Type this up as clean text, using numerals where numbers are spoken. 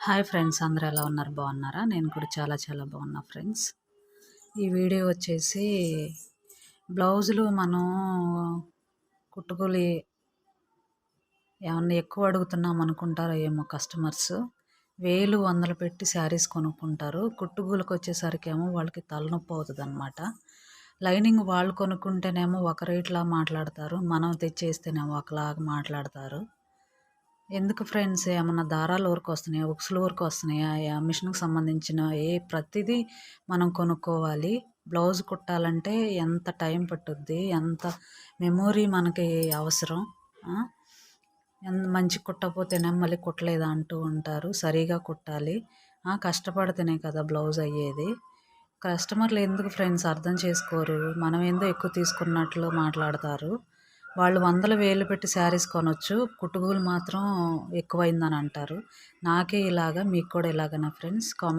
Hi friends, అందరూ ఎలా ఉన్నారు? బాగున్నారా? నేను కూడా చాలా చాలా బాగున్నా ఫ్రెండ్స్. ఈ వీడియో వచ్చేసి బ్లౌజులు మనం కుట్టుకూలి ఏమన్నా ఎక్కువ అడుగుతున్నాం అనుకుంటారో ఏమో కస్టమర్స్. వేలు వందలు పెట్టి శారీస్ కొనుక్కుంటారు. కుట్టుకూలికి వచ్చేసరికేమో వాళ్ళకి తలనొప్పి అవుతుంది అనమాట. లైనింగ్ వాళ్ళు కొనుక్కుంటేనేమో ఒక రేట్లా మాట్లాడతారు, మనం తెచ్చేస్తేనేమో ఒకలాగా మాట్లాడతారు. ఎందుకు ఫ్రెండ్స్, ఏమన్నా దారాలు ఊరికొస్తున్నాయా, ఉక్సులు ఊరికొస్తున్నాయా, మిషన్కి సంబంధించిన ప్రతిదీ మనం కొనుక్కోవాలి. బ్లౌజ్ కుట్టాలంటే ఎంత టైం పట్టుద్ది, ఎంత మెమొరీ మనకి అవసరం. మంచి కుట్టకపోతేనేమో మళ్ళీ కుట్టలేదా అంటూ ఉంటారు. సరిగా కుట్టాలి, కష్టపడితేనే కదా బ్లౌజ్ అయ్యేది. కస్టమర్లు ఎందుకు ఫ్రెండ్స్ అర్థం చేసుకోరు, మనం ఏందో ఎక్కువ తీసుకున్నట్లు మాట్లాడతారు. వాళ్ళు వందల వేలు పెట్టి శారీస్ కొనొచ్చు, కుట్టుకూలి మాత్రం ఎక్కువైందని అంటారు. నాకే ఇలాగా, మీకు కూడా ఇలాగనా ఫ్రెండ్స్? కామెంట్